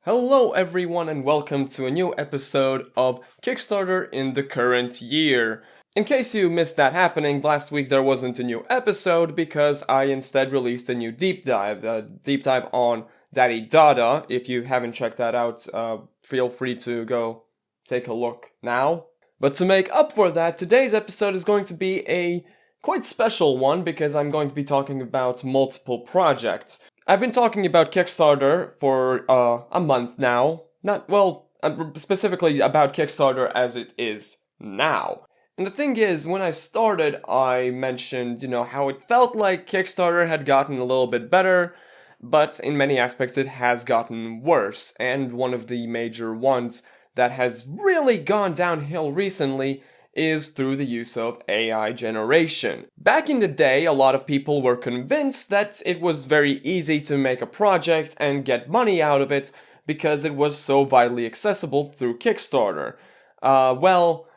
Hello everyone and welcome to a new episode of Kickstarter in the current year. In case you missed that happening, last week there wasn't a new episode because I instead released a new deep dive on Daddy Dada. If you haven't checked that out, feel free to go take a look now. But to make up for that, today's episode is going to be a quite special one because I'm going to be talking about multiple projects. I've been talking about Kickstarter for a month now. Specifically about Kickstarter as it is now. And the thing is, when I started, I mentioned, how it felt like Kickstarter had gotten a little bit better, but in many aspects it has gotten worse. And one of the major ones that has really gone downhill recently is through the use of AI generation. Back in the day, a lot of people were convinced that it was very easy to make a project and get money out of it because it was so widely accessible through Kickstarter.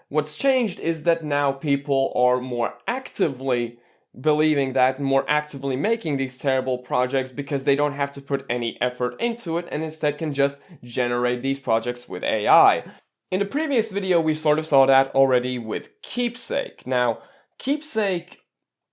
What's changed is that now people are more actively believing that and more actively making these terrible projects because they don't have to put any effort into it and instead can just generate these projects with AI. In the previous video, we sort of saw that already with Keepsake. Now, Keepsake,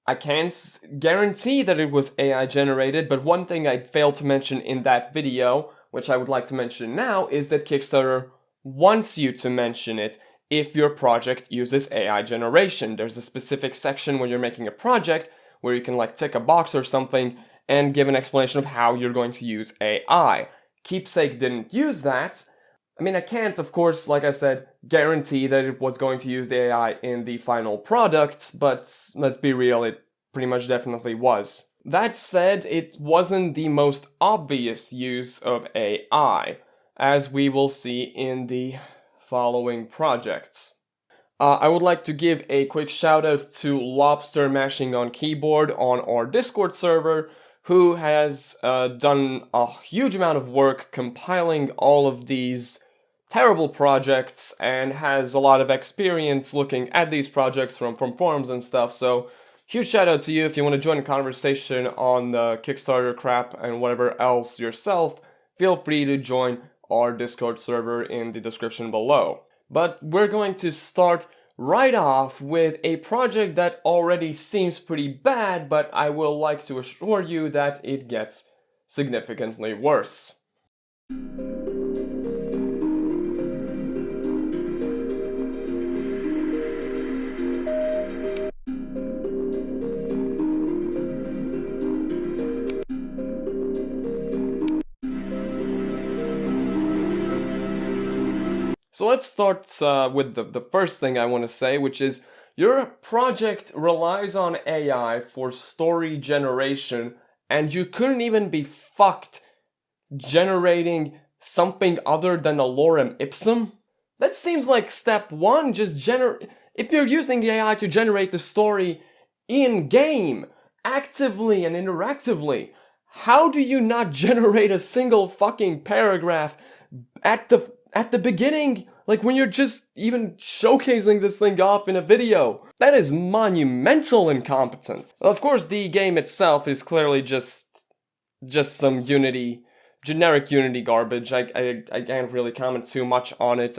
I can't guarantee that it was AI generated, but one thing I failed to mention in that video, which I would like to mention now, is that Kickstarter wants you to mention it if your project uses AI generation. There's a specific section when you're making a project where you can tick a box or something and give an explanation of how you're going to use AI. Keepsake didn't use that. I can't, of course, like I said, guarantee that it was going to use the AI in the final product, but let's be real, it pretty much definitely was. That said, it wasn't the most obvious use of AI, as we will see in the following projects. I would like to give a quick shout out to Lobster Mashing on Keyboard on our Discord server, who has done a huge amount of work compiling all of these terrible projects and has a lot of experience looking at these projects from forums and stuff. So huge shout out to you. If you want to join a conversation on the Kickstarter crap and whatever else yourself, feel free to join our Discord server in the description below. But we're going to start right off with a project that already seems pretty bad, but I will like to assure you that it gets significantly worse. So let's start with the first thing I want to say, which is your project relies on AI for story generation, and you couldn't even be fucked generating something other than a lorem ipsum? That seems like step one, if you're using the AI to generate the story in-game, actively and interactively, how do you not generate a single fucking paragraph at the beginning, when you're just even showcasing this thing off in a video? That is monumental incompetence. Of course, the game itself is clearly just some generic Unity garbage. I can't really comment too much on it.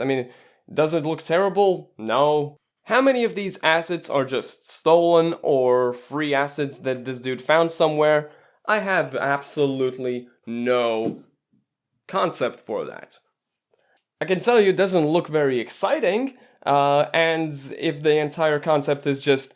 Does it look terrible? No. How many of these assets are just stolen or free assets that this dude found somewhere? I have absolutely no concept for that. I can tell you it doesn't look very exciting, and if the entire concept is just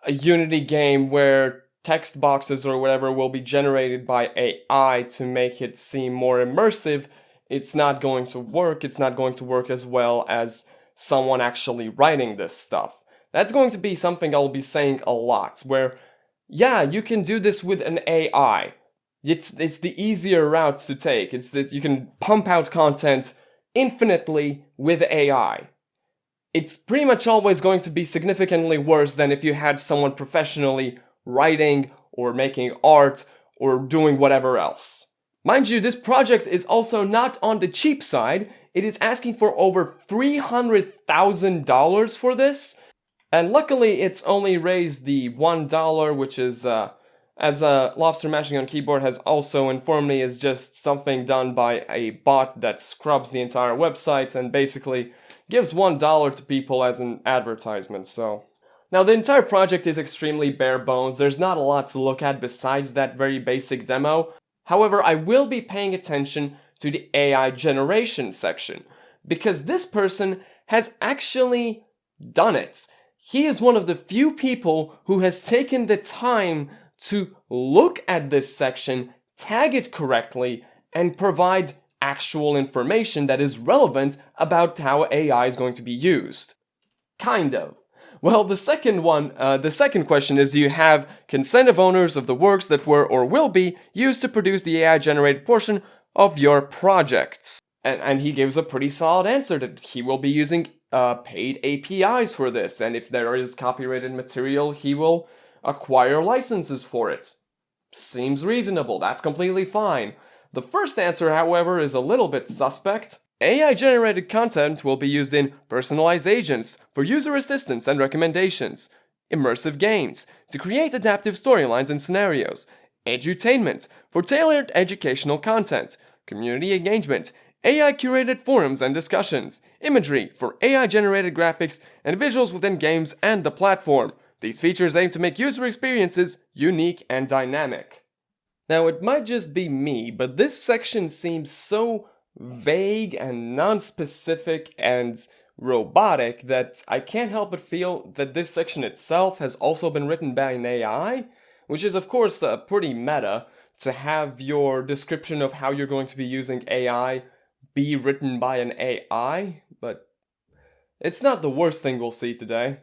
a Unity game where text boxes or whatever will be generated by AI to make it seem more immersive, it's not going to work. It's not going to work as well as someone actually writing this stuff. That's going to be something I'll be saying a lot, where, yeah, you can do this with an AI. It's the easier route to take. It's that you can pump out content infinitely with AI. It's pretty much always going to be significantly worse than if you had someone professionally writing or making art or doing whatever else. Mind you, this project is also not on the cheap side. It is asking for over $300,000 for this, and luckily it's only raised the $1, which is as Lobster Mashing on Keyboard has also informed me, is just something done by a bot that scrubs the entire website and basically gives $1 to people as an advertisement, so... Now, the entire project is extremely bare bones. There's not a lot to look at besides that very basic demo. However, I will be paying attention to the AI generation section, because this person has actually done it. He is one of the few people who has taken the time to look at this section, tag it correctly, and provide actual information that is relevant about how AI is going to be used. Kind of. Well, the second question is, do you have consent of owners of the works that were or will be used to produce the AI-generated portion of your projects? And he gives a pretty solid answer that he will be using paid APIs for this, and if there is copyrighted material, he will acquire licenses for it. Seems reasonable, that's completely fine. The first answer, however, is a little bit suspect. AI-generated content will be used in personalized agents for user assistance and recommendations, immersive games to create adaptive storylines and scenarios, edutainment for tailored educational content, community engagement, AI-curated forums and discussions, imagery for AI-generated graphics and visuals within games and the platform. These features aim to make user experiences unique and dynamic. Now, it might just be me, but this section seems so vague and non-specific and robotic that I can't help but feel that this section itself has also been written by an AI, which is of course pretty meta to have your description of how you're going to be using AI be written by an AI, but it's not the worst thing we'll see today.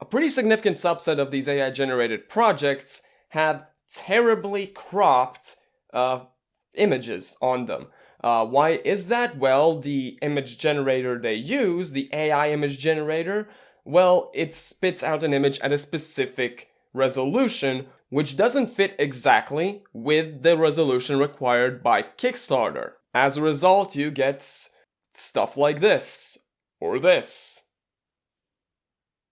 A pretty significant subset of these AI-generated projects have terribly cropped images on them. Why is that? Well, the image generator they use, the AI image generator, well, it spits out an image at a specific resolution, which doesn't fit exactly with the resolution required by Kickstarter. As a result, you get stuff like this, or this,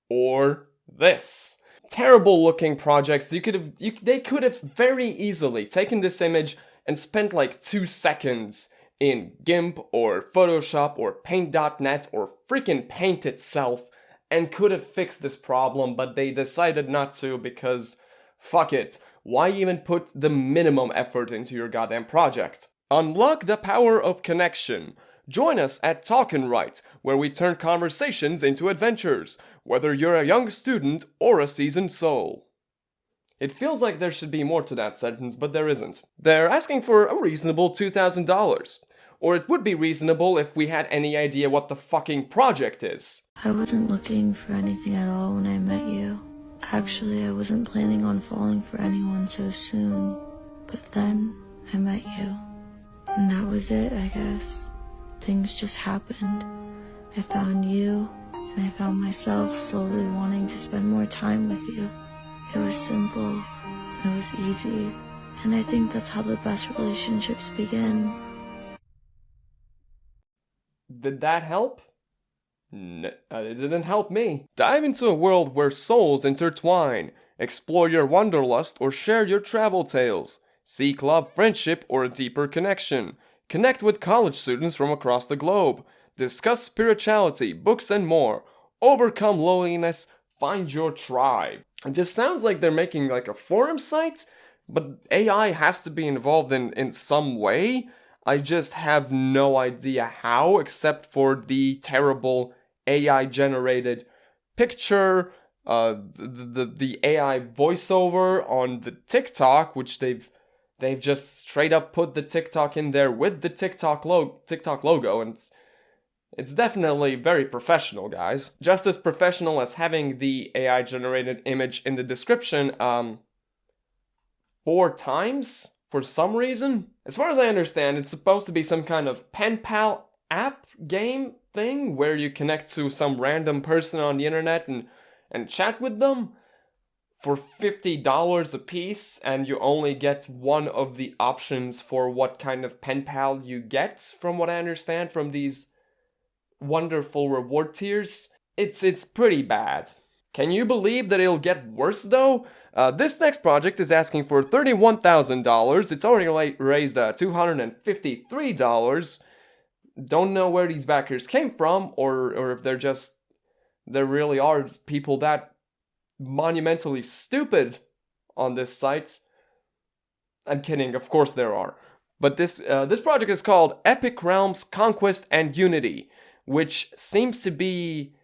or this. Terrible looking projects. They could have very easily taken this image and spent like 2 seconds in GIMP or Photoshop or Paint.net or freaking Paint itself and could have fixed this problem, but they decided not to because fuck it. Why even put the minimum effort into your goddamn project? Unlock the power of connection. Join us at Talkin' Right, where we turn conversations into adventures, whether you're a young student or a seasoned soul. It feels like there should be more to that sentence, but there isn't. They're asking for a reasonable $2,000. Or it would be reasonable if we had any idea what the fucking project is. I wasn't looking for anything at all when I met you. Actually, I wasn't planning on falling for anyone so soon. But then, I met you. And that was it, I guess. Things just happened. I found you, and I found myself slowly wanting to spend more time with you. It was simple, it was easy, and I think that's how the best relationships begin. Did that help? It didn't help me. Dive into a world where souls intertwine. Explore your wanderlust or share your travel tales. Seek love, friendship, or a deeper connection. Connect with college students from across the globe. Discuss spirituality, books, and more. Overcome loneliness. Find your tribe. It just sounds like they're making like a forum site, but AI has to be involved in some way. I just have no idea how, except for the terrible AI-generated picture, the AI voiceover on the TikTok, which they've just straight up put the TikTok in there with the TikTok logo, and it's definitely very professional, guys. Just as professional as having the AI-generated image in the description, 4 times for some reason. As far as I understand, it's supposed to be some kind of pen pal app game thing where you connect to some random person on the internet and chat with them for $50 a piece, and you only get one of the options for what kind of pen pal you get, from what I understand from these wonderful reward tiers. It's pretty bad. Can you believe that it'll get worse though? This next project is asking for $31,000. It's already raised $253. Don't know where these backers came from, or if there really are people that monumentally stupid on this site. I'm kidding, of course there are. But this project is called Epic Realms Conquest and Unity, which seems to be,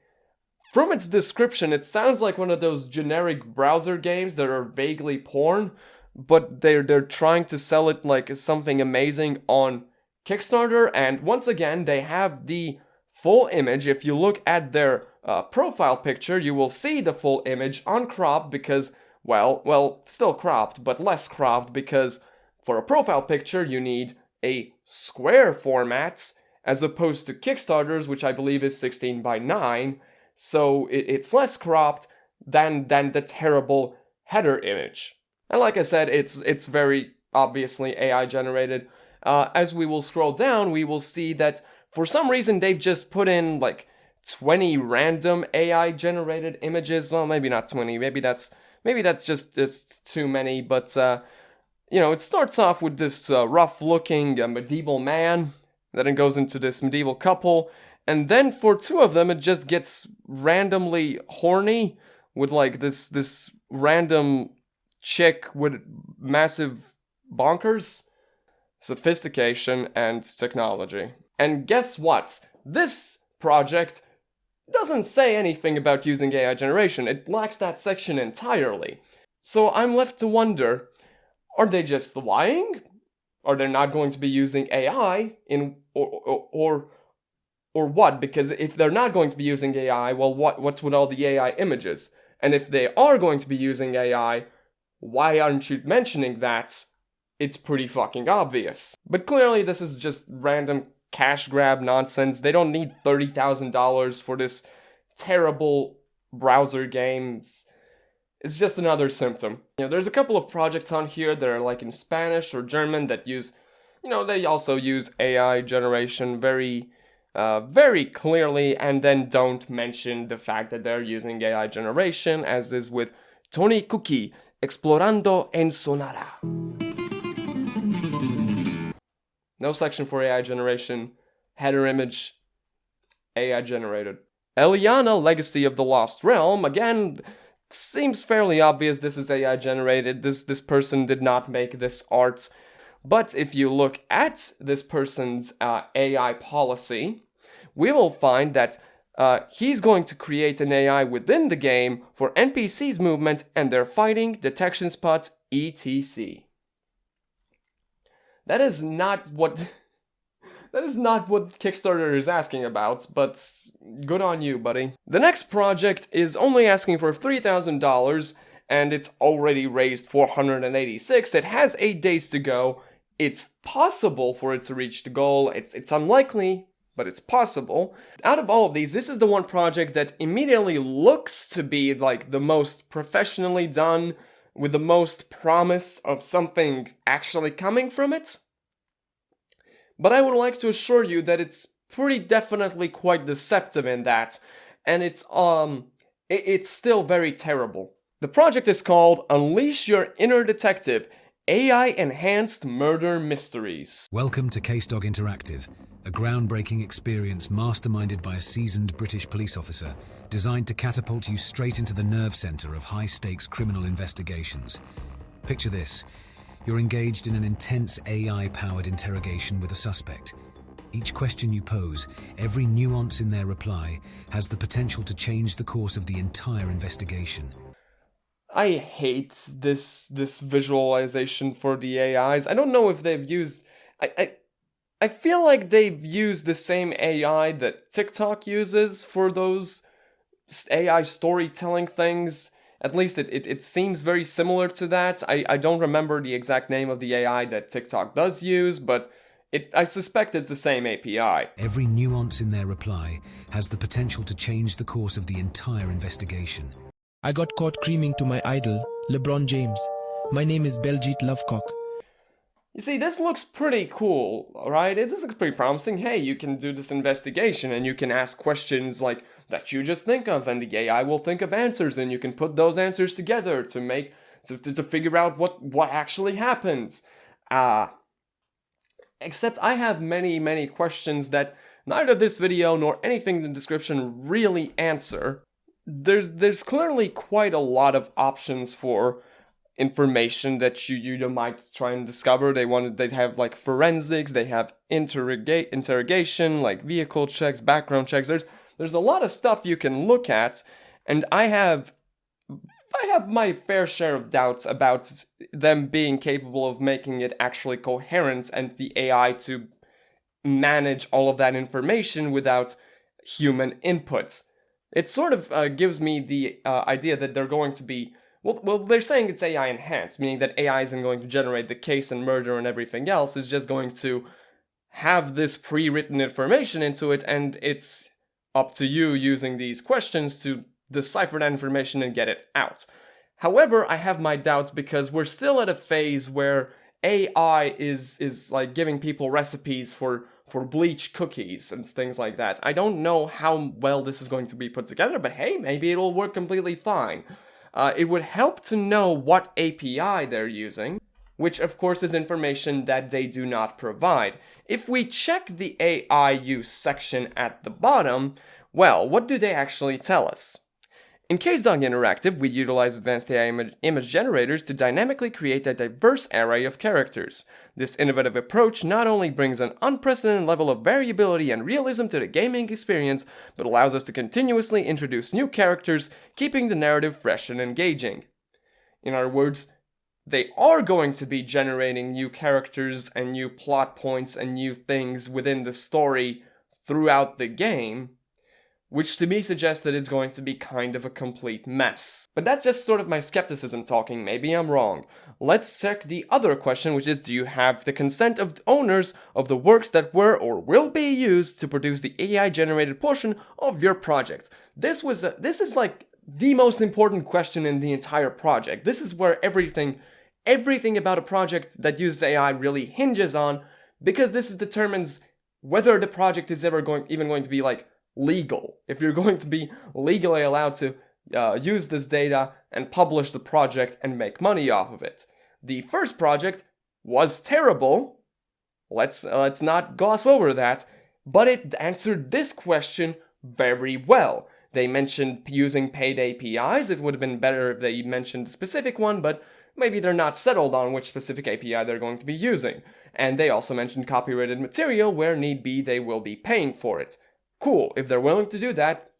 from its description, it sounds like one of those generic browser games that are vaguely porn, but they're trying to sell it like something amazing on Kickstarter. And once again, they have the full image. If you look at their profile picture, you will see the full image uncropped because, well, still cropped, but less cropped because for a profile picture, you need a square format as opposed to Kickstarter's, which I believe is 16 by 9. So it's less cropped than the terrible header image. And like I said, it's very obviously AI generated. As we will scroll down, we will see that for some reason they've just put in like 20 random AI generated images. Well, maybe not 20. Maybe that's just too many. But it starts off with this rough-looking medieval man. Then it goes into this medieval couple. And then for two of them, it just gets randomly horny with like this random chick with massive bonkers, sophistication, and technology. And guess what? This project doesn't say anything about using AI generation. It lacks that section entirely. So I'm left to wonder, are they just lying? Are they not going to be using AI or what? Because if they're not going to be using AI, well, what's with all the AI images? And if they are going to be using AI, why aren't you mentioning that? It's pretty fucking obvious. But clearly this is just random cash grab nonsense. They don't need $30,000 for this terrible browser game. It's just another symptom. There's a couple of projects on here that are like in Spanish or German that use, they also use AI generation very clearly, and then don't mention the fact that they're using AI generation, as is with Tony Cookie, Explorando en Sonara. No section for AI generation, header image, AI generated. Eliana, Legacy of the Lost Realm, again, seems fairly obvious this is AI generated. This person did not make this art. But if you look at this person's AI policy, we will find that he's going to create an AI within the game for NPCs' movement and their fighting, detection spots, etc. That is not what Kickstarter is asking about, but good on you, buddy. The next project is only asking for $3,000, and it's already raised $486. It has 8 days to go. It's possible for it to reach the goal. It's unlikely, but it's possible. Out of all of these, this is the one project that immediately looks to be like the most professionally done, with the most promise of something actually coming from it. But I would like to assure you that it's pretty definitely quite deceptive in that, and it's still very terrible. The project is called Unleash Your Inner Detective, AI-Enhanced Murder Mysteries. Welcome to Casedog Interactive, a groundbreaking experience masterminded by a seasoned British police officer, designed to catapult you straight into the nerve center of high-stakes criminal investigations. Picture this. You're engaged in an intense AI-powered interrogation with a suspect. Each question you pose, every nuance in their reply, has the potential to change the course of the entire investigation. I hate this visualization for the AIs. I don't know if they've used... I feel like they've used the same AI that TikTok uses for those AI storytelling things. At least it seems very similar to that. I don't remember the exact name of the AI that TikTok does use, but I suspect it's the same API. Every nuance in their reply has the potential to change the course of the entire investigation. I got caught creaming to my idol, LeBron James. My name is Beljeet Lovecock. You see, this looks pretty cool, right? This looks pretty promising. Hey, you can do this investigation and you can ask questions like that you just think of, and the AI will think of answers, and you can put those answers together to make to figure out what actually happened. Except I have many questions that neither this video nor anything in the description really answer. There's clearly quite a lot of options for information that you might try and discover. They have like forensics, they have interrogation, like vehicle checks, background checks. There's a lot of stuff you can look at, and I have my fair share of doubts about them being capable of making it actually coherent and the AI to manage all of that information without human input. It sort of gives me the idea that they're going to be, well, they're saying it's AI enhanced, meaning that AI isn't going to generate the case and murder and everything else. It's just going to have this pre-written information into it, and it's up to you using these questions to decipher that information and get it out. However, I have my doubts because we're still at a phase where AI is like giving people recipes for bleach cookies and things like that. I don't know how well this is going to be put together, but hey, maybe it'll work completely fine. It would help to know what API they're using, which of course is information that they do not provide. If we check the AI use section at the bottom, well, what do they actually tell us? In Casedog Interactive, we utilize advanced AI image generators to dynamically create a diverse array of characters. This innovative approach not only brings an unprecedented level of variability and realism to the gaming experience, but allows us to continuously introduce new characters, keeping the narrative fresh and engaging. In other words, they are going to be generating new characters and new plot points and new things within the story throughout the game, which to me suggests that it's going to be kind of a complete mess. But that's just sort of my skepticism talking, maybe I'm wrong. Let's check the other question, which is, do you have the consent of the owners of the works that were or will be used to produce the AI-generated portion of your project? This is like the most important question in the entire project. This is where everything about a project that uses AI really hinges on, because this determines whether the project is ever even going to be like legal, if you're going to be legally allowed to use this data and publish the project and make money off of it. The first project was terrible, let's not gloss over that, but it answered this question very well. They mentioned using paid APIs. It would have been better if they mentioned a specific one, but maybe they're not settled on which specific API they're going to be using. And they also mentioned copyrighted material where need be they will be paying for it. Cool, if they're willing to do that,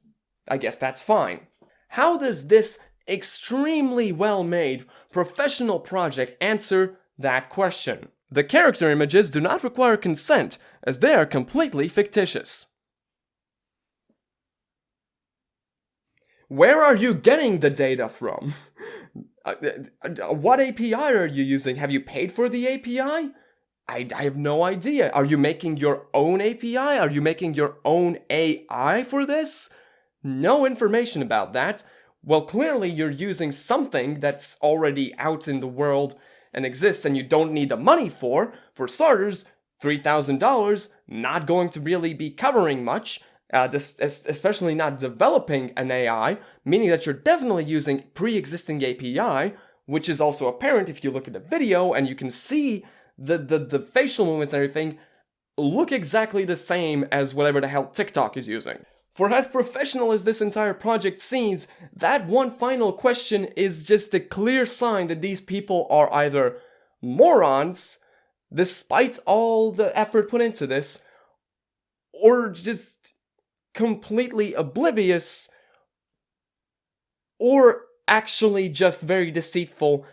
I guess that's fine. How does this extremely well-made professional project answer that question? The character images do not require consent, as they are completely fictitious. Where are you getting the data from? What API are you using? Have you paid for the API? I have no idea. Are you making your own API? Are you making your own AI for this? No information about that. Well, clearly you're using something that's already out in the world and exists and you don't need the money for. For starters, $3,000 not going to really be covering much, especially not developing an AI, meaning that you're definitely using pre-existing API, which is also apparent if you look at the video and you can see the facial movements and everything look exactly the same as whatever the hell TikTok is using. For as professional as this entire project seems, that one final question is just a clear sign that these people are either morons, despite all the effort put into this, or just completely oblivious, or actually just very deceitful,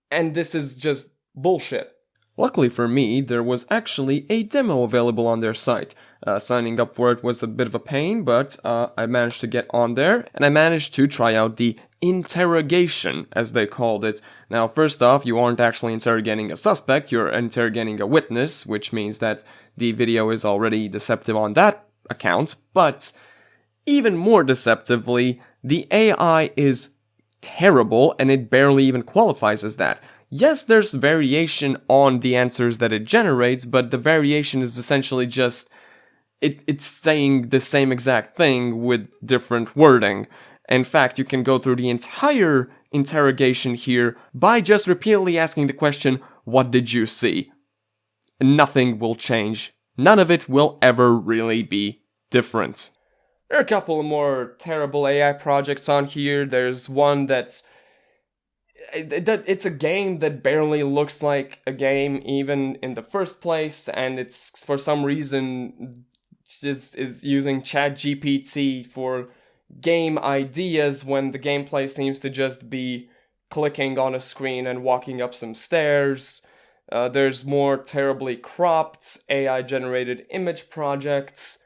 and this is just bullshit. Luckily for me, there was actually a demo available on their site. Signing up for it was a bit of a pain, but I managed to get on there, and I managed to try out the interrogation, as they called it. Now, first off, you aren't actually interrogating a suspect, you're interrogating a witness, which means that the video is already deceptive on that account, but even more deceptively, the AI is terrible, and it barely even qualifies as that. Yes, there's variation on the answers that it generates, but the variation is essentially just it's saying the same exact thing with different wording. In fact, you can go through the entire interrogation here by just repeatedly asking the question, what did you see? Nothing will change. None of it will ever really be different. There are a couple of more terrible AI projects on here. There's one it's a game that barely looks like a game even in the first place, and it's for some reason just is using ChatGPT for game ideas when the gameplay seems to just be clicking on a screen and walking up some stairs. There's more terribly cropped AI-generated image projects.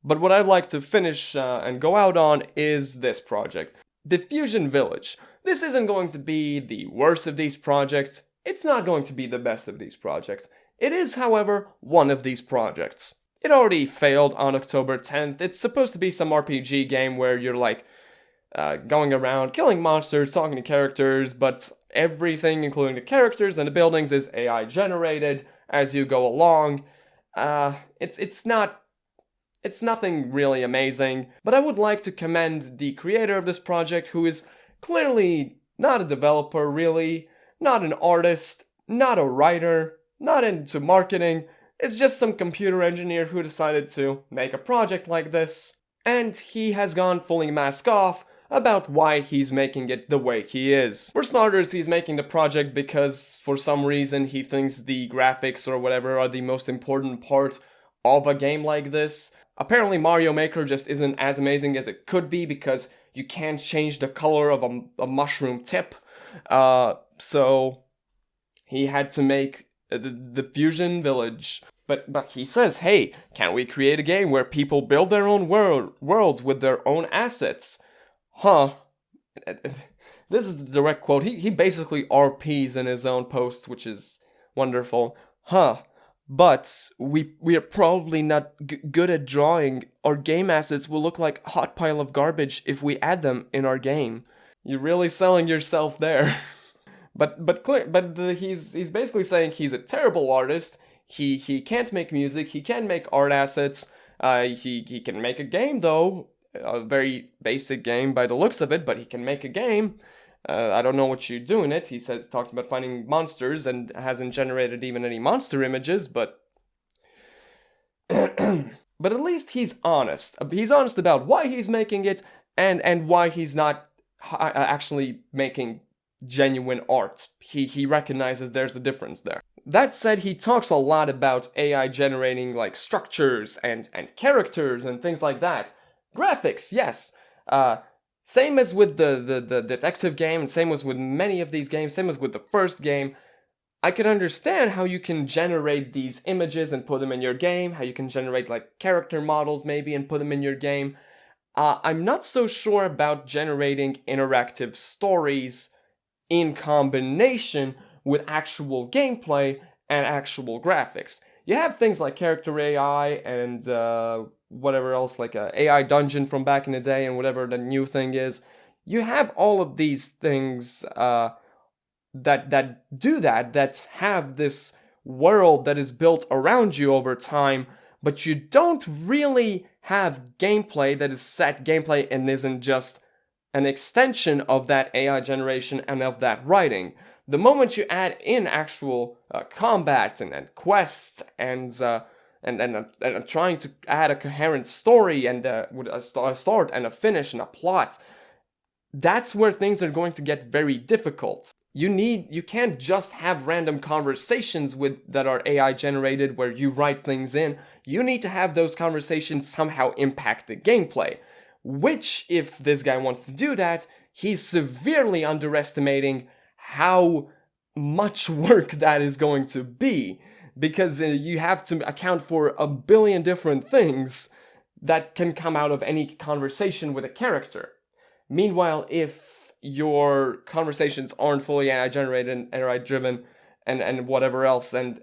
But what I'd like to finish and go out on is this project, Diffusion Village. This isn't going to be the worst of these projects. It's not going to be the best of these projects. It is, however, one of these projects. It already failed on October 10th. It's supposed to be some RPG game where you're like going around killing monsters, talking to characters, but everything, including the characters and the buildings, is AI generated as you go along. It's nothing really amazing, but I would like to commend the creator of this project, who is clearly not a developer really, not an artist, not a writer, not into marketing. It's just some computer engineer who decided to make a project like this, and he has gone fully mask off about why he's making it the way he is. For starters, he's making the project because for some reason he thinks the graphics or whatever are the most important part of a game like this. Apparently Mario Maker just isn't as amazing as it could be because you can't change the color of a mushroom tip. So he had to make the Diffusion Village. But he says, hey, can we create a game where people build their own worlds with their own assets? Huh. This is the direct quote. He basically RPs in his own posts, which is wonderful. Huh. But we are probably not good at drawing. Our game assets will look like a hot pile of garbage if we add them in our game. You're really selling yourself there. But he's basically saying he's a terrible artist. He can't make music. He can make art assets. He can make a game though, a very basic game by the looks of it. But he can make a game. I don't know what you do in it. He says talking about finding monsters and hasn't generated even any monster images. But but at least he's honest. He's honest about why he's making it and why he's not actually making genuine art. He recognizes there's a difference there. That said, he talks a lot about AI generating like structures and characters and things like that. Graphics, yes. Same as with the detective game, and same as with many of these games, same as with the first game. I can understand how you can generate these images and put them in your game, how you can generate like character models maybe and put them in your game. I'm not so sure about generating interactive stories in combination with actual gameplay and actual graphics. You have things like character AI and whatever else, like a AI dungeon from back in the day and whatever the new thing is. You have all of these things that do that have this world that is built around you over time, but you don't really have gameplay that is set gameplay and isn't just an extension of that AI generation and of that writing. The moment you add in actual combat and quests and trying to add a coherent story and with a start and a finish and a plot, that's where things are going to get very difficult. You can't just have random conversations that are AI generated where you write things in. You need to have those conversations somehow impact the gameplay. Which, if this guy wants to do that, he's severely underestimating how much work that is going to be. Because you have to account for a billion different things that can come out of any conversation with a character. Meanwhile, if your conversations aren't fully AI-generated and AI-driven and whatever else, and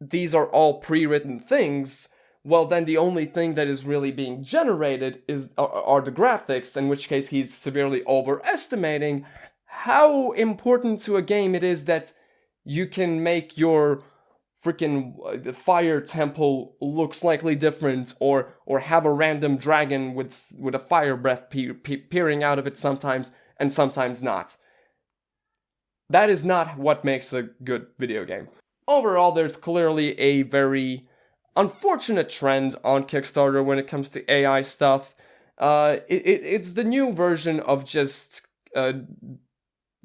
these are all pre-written things, well, then the only thing that is really being generated are the graphics, in which case he's severely overestimating how important to a game it is that you can make your the fire temple look slightly different, or have a random dragon with a fire breath peering out of it sometimes and sometimes not. That is not what makes a good video game. Overall, there's clearly a very unfortunate trend on Kickstarter when it comes to AI stuff. It's the new version of just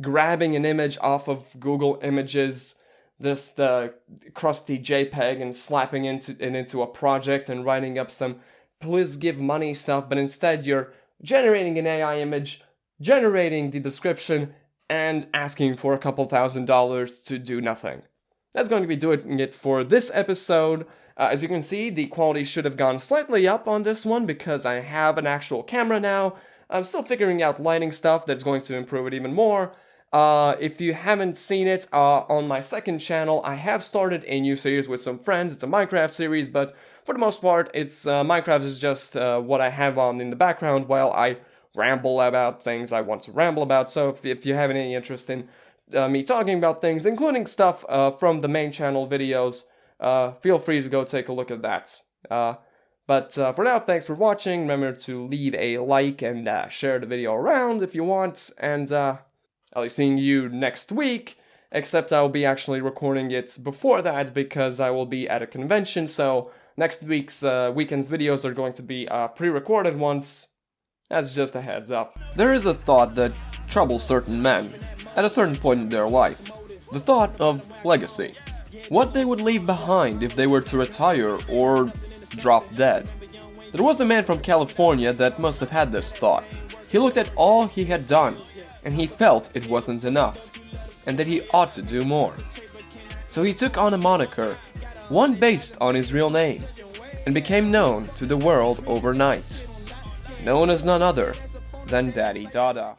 grabbing an image off of Google Images, just crusty JPEG, and slapping it into a project and writing up some please give money stuff, but instead you're generating an AI image, generating the description, and asking for a couple $1,000s to do nothing. That's going to be doing it for this episode. As you can see, the quality should have gone slightly up on this one because I have an actual camera now. I'm still figuring out lighting stuff that's going to improve it even more. If you haven't seen it, on my second channel, I have started a new series with some friends. It's a Minecraft series, but for the most part, Minecraft is just what I have on in the background while I ramble about things I want to ramble about. So if you have any interest in me talking about things, including stuff from the main channel videos, feel free to go take a look at that. But for now, thanks for watching. Remember to leave a like and share the video around if you want, and I'll be seeing you next week, except I'll be actually recording it before that because I will be at a convention, so next week's weekend's videos are going to be pre-recorded ones. That's just a heads up. There is a thought that troubles certain men at a certain point in their life. The thought of legacy. What they would leave behind if they were to retire or drop dead. There was a man from California that must have had this thought. He looked at all he had done, and he felt it wasn't enough, and that he ought to do more. So he took on a moniker, one based on his real name, and became known to the world overnight. Known as none other than Daddy Dada.